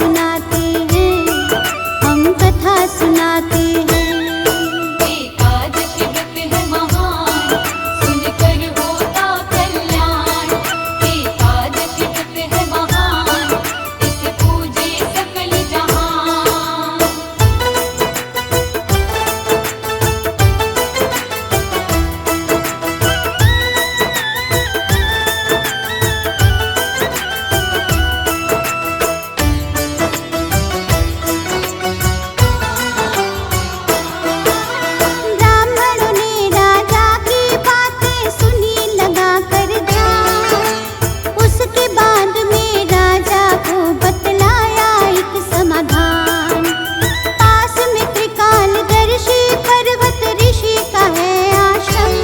सुनाते हैं, हम कथा सुनाते हैं। एकादशी व्रत है महान, सुनकर होता कल्याण। एकादशी व्रत है महान, इसे पूजे सकल जहान। ब्राह्मणों ने राजा की बातें सुनी लगा कर ध्यान। उसके बाद में राजा को बतलाया एक समाधान। पास में त्रिकालदर्शी पर्वत ऋषि का है आश्रम।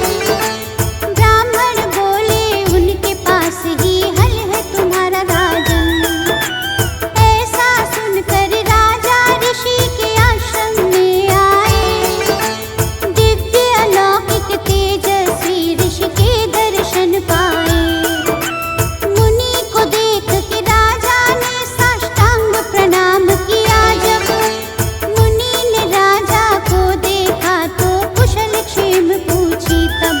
ब्राह्मण बोले उनके पास ही हल है तुम्हारा राजन। ऐसा सुनकर राजा ऋषि के आश्रम में आए। दिव्य अलौकिक तेजस्वी ऋषि के दर्शन पाए। मुनि को देख के राजा ने साष्टांग प्रणाम किया। जब मुनि ने राजा को देखा तो कुशल क्षेम पूछी। तब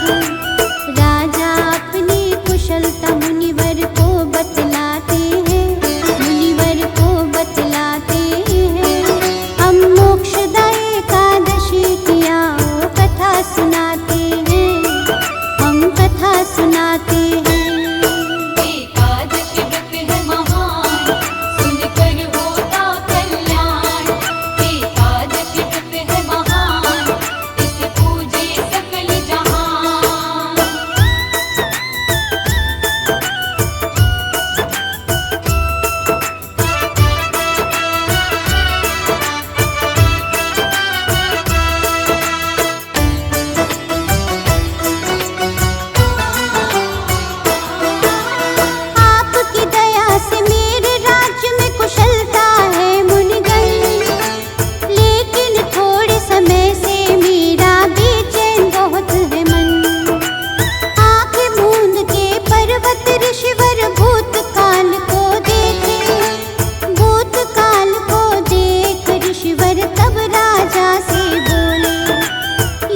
राजा अपनी कुशलता मुनिवर को बतलाते हैं, मुनिवर को बतलाते हैं। हम मोक्षदा एकादशी की आओ कथा सुनाते हैं, हम कथा सुनाते हैं। एकादशी व्रत है महान, सुनकर होता कल्याण। एकादशी व्रत है महान, इसे पूजे सकल जहान। आपकी दया से मेरे राज्य में कुशलता है मुनिगण। लेकिन थोड़े समय से मेरा बेचैन बहुत है मन। आंखें मूंद के पर्वत ऋषिवर भूतकाल को देखे। भूतकाल को देख ऋषिवर तब राजा से बोले।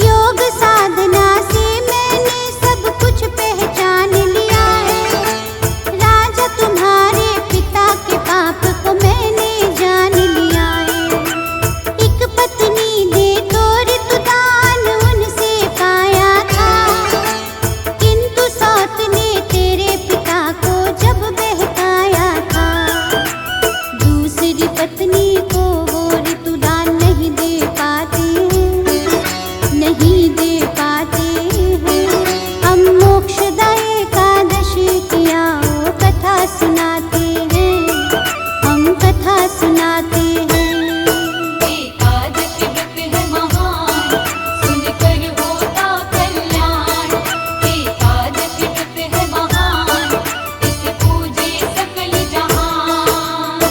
योग साधना से मैंने सब कुछ पहचान लिया है। राजा तुम्हारे पिता के पाप को मैंने जान लिया है। एक पत्नी दे तो ऋतुदान उनसे पाया था। किंतु सौत ने तेरे पिता को जब बहकाया था। दूसरी पत्नी को वो ऋतुदान नहीं दे पाते हैं, नहीं दे पाते हैं। हम मोक्षदा एकादशी की आओ कथा सुनाते हैं, हम कथा सुनाते हैं। एकादशी व्रत है महान, सुनकर होता कल्याण। एकादशी व्रत है महान, इसे पूजे सकल जहान।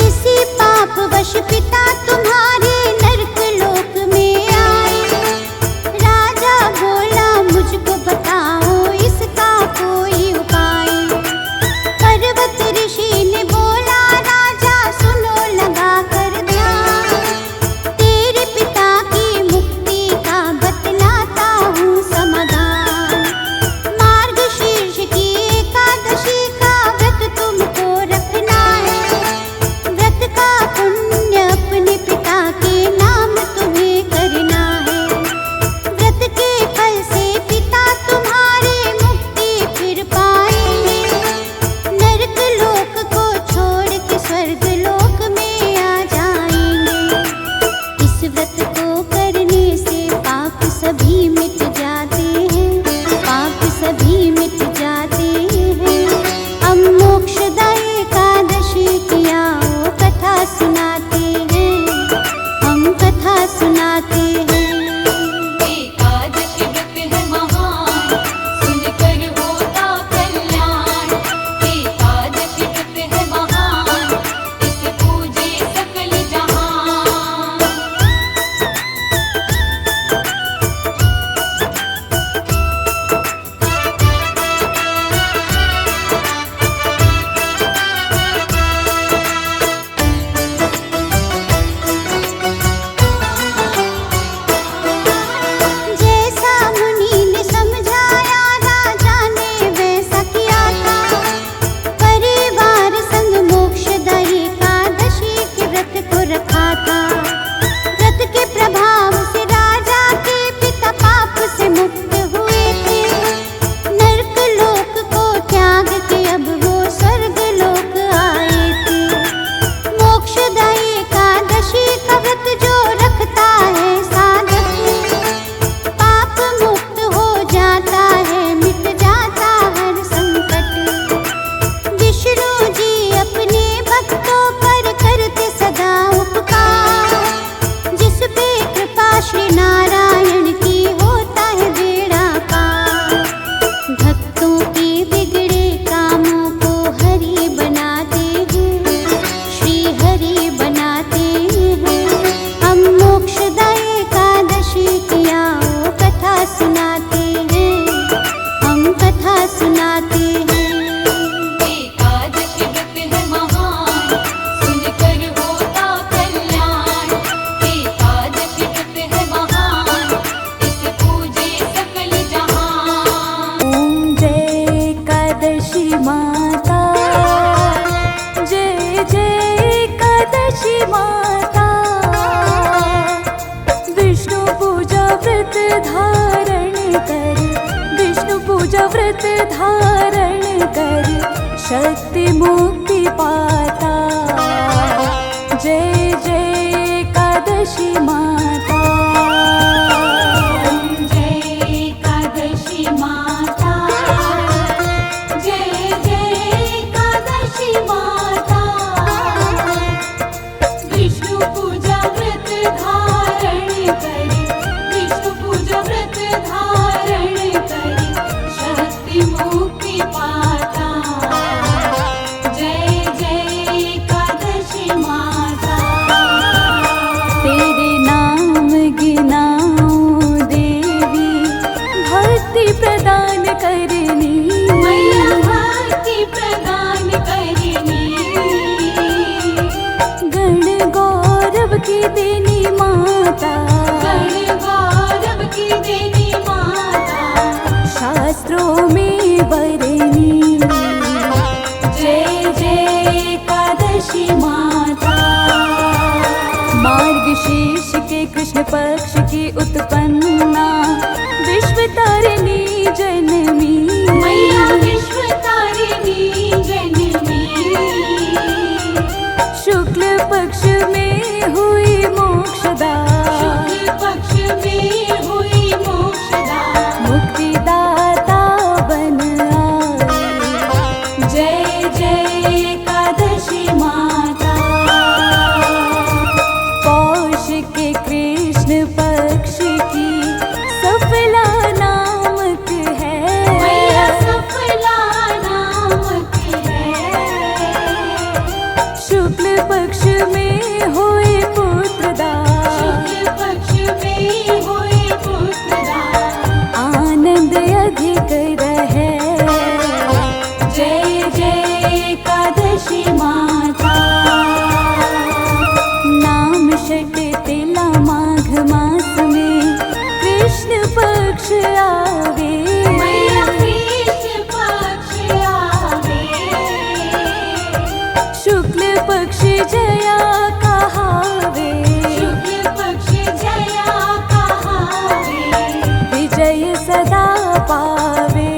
इसी पापवश पिता तुम्हारे नरक लोक में आए। राजा बोला मुझको बताओ इसका कोई उपाय। पर्वत ऋषि ने बोला राजा सुनो लगा कर ध्यान। तेरे पिता की मुक्ति का बतलाता हूँ समाधान। मार्गशीर्ष की एकादशी का व्रत तुमको रखना है। व्रत का पुण्य अपने पिता के नाम तुम्हें करना है। व्रत के फल से पिता तुम्हारे मुक्ति फिर पाएंगे। नरक लोक को छोड़ के स्वर्ग लोक में आ जाएंगे। इस व्रत को करने से पाप सभी मिट जाते हैं, पाप सभी मिट जाते हैं। हम मोक्षदा एकादशी की आओ कथा सुनाते हैं, हम कथा सुनाते हैं। एकादशी व्रत है महान, सुनकर होता कल्याण। एकादशी एकादशी माता। विष्णु पूजा व्रत धारण कर, विष्णु पूजा व्रत धारण कर, शक्ति मुक्ति पाता। जय जय एकादशी माता। जय एकादशी माता, जय जय एकादशी माता। विष्णु पूजा व्रत धारण कर, विष्णु पूजा व्रत धारण कर, शक्ति मुक्ति पाता। जय जय एकादशी माता। तेरे नाम गिनाऊं देवी, भक्ति प्रदान करनी। मैया भक्ति प्रदान करनी। गण गौरव की देनी माता, गण गौरव की देवी माता। शास्त्रों में वरनी। जय जय एकादशी माता। मार्गशीर्ष के कृष्ण पक्ष की उत्पन्ना, विश्व तारिणी जनमी। मैया विश्व तारिणी जननी। शुक्ल पक्ष में हुई मोक्षदा, शुक्ल पक्ष में हुई मोक्षदा। मुक्तिदाता बन आई। जय जय एकादशी माता। पौष के कृष्ण पक्ष की सफला नामक मैया है। सफला नामक है। शुक्ल पक्ष में हुए पुत्रदा, शुक्ल पक्ष में हुए पुत्रदा। आनंद अधिक रहे। जय जय एकादशी माता। नाम षट तिला माघ मास में कृष्ण पक्ष आवे। मैया कृष्ण पक्ष आवे। शुक्ल पक्ष जया कहावे। शुक्ल पक्ष जया कहावे। विजय सदा पावे।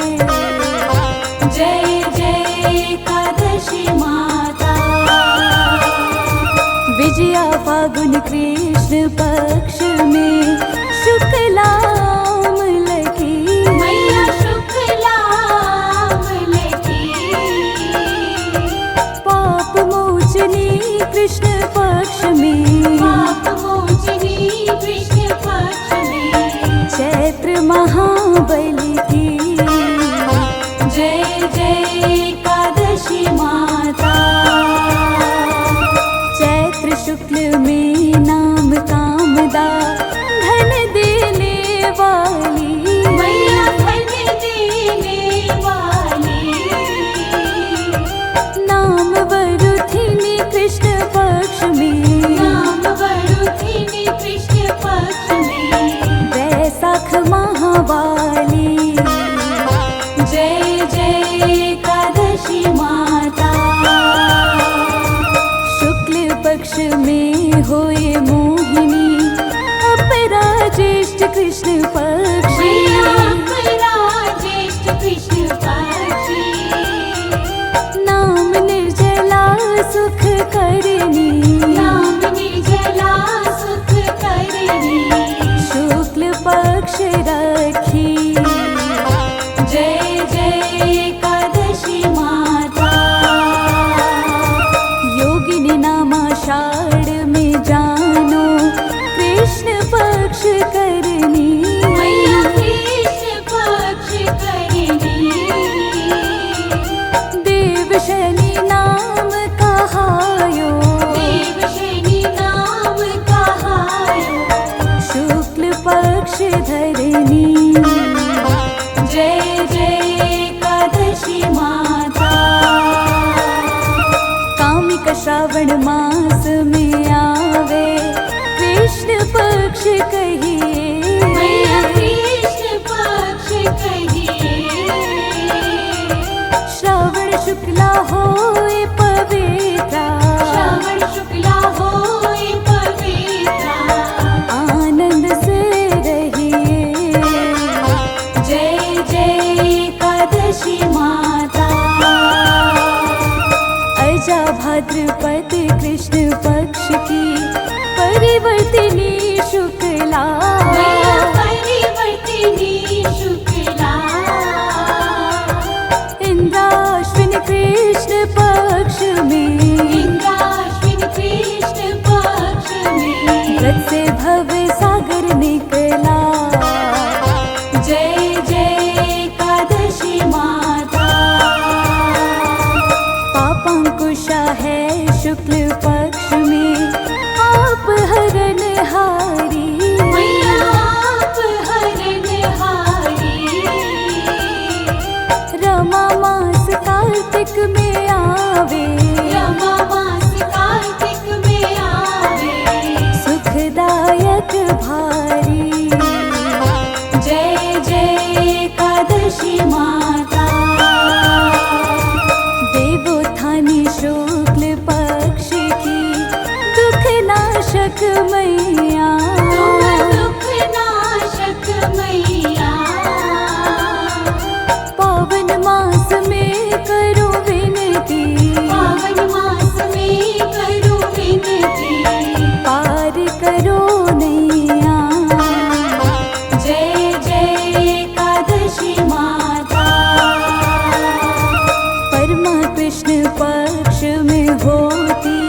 जय जय एकादशी माता। विजया फागुन कृष्ण पक्ष में शुक्लाम लगी। मैया शुक्लाम लगी। पाप मोचनी कृष्ण पक्ष में, पाप मोचनी कृष्ण पक्ष में। चैत्र महाबली की। जय जय एकादशी माता। चैत्र शुक्ल में नाम कामदा, धन देने वाली। मैया धन देने वाली। नाम वरुथिनी कृष्ण पक्ष में, नाम वरुथिनी कृष्ण पक्ष में। वैशाख महावाली। जय जय एकादशी माता। शुक्ल पक्ष में होए मोहिनी, अपराजेष्ठ कृष्ण पक्ष। मैया अपराजेष्ठ कृष्ण पक्षी। नाम निर्जला सुख करनी। नाम निर्जला सुख करनी। शुक्ल पक्ष रखी। जय जय एकादशी माता। योगिनी नाम आषाढ़ में जानो, कृष्ण पक्ष करनी। मैया कृष्ण पक्ष करनी। देव शनि नाम कहायो, देव शनि नाम कहायो। शुक्ल पक्ष धरनी। जय जय एकादशी माता। कामिक श्रावण मास में आवे, कृष्ण पक्ष कहिए। मैया कृष्ण पक्ष कहिए। श्रावण शुक्ला होए पवित्रा, श्रावण शुक्ला हो भाद्रपद कृष्ण पक्ष की परिवर्तिनी शुक्ला मैया परिवर्तिनी शुक्ला इंद्राश्विन कृष्ण पक्ष में इंद्राश्विन कृष्ण पक्ष में व्रत से भव सागर निकला जय जय एकादशी माता पापांकुशा है शुक्ल पक्ष में आप हरणहारी मैया आप हरणहारी रमा मास कार्तिक में आवे रमा मास कार्तिक में आवे सुखदायक भारी जय जय एकादशी माता देवोत्थानी शुक्ल पक्ष की दुख नाशक मैया तुम दुख नाशक मैया पावन मास में करो विनती पावन मास में करो विनती पार करो नैया जय जय एकादशी माता परमा कृष्ण पक्ष में होती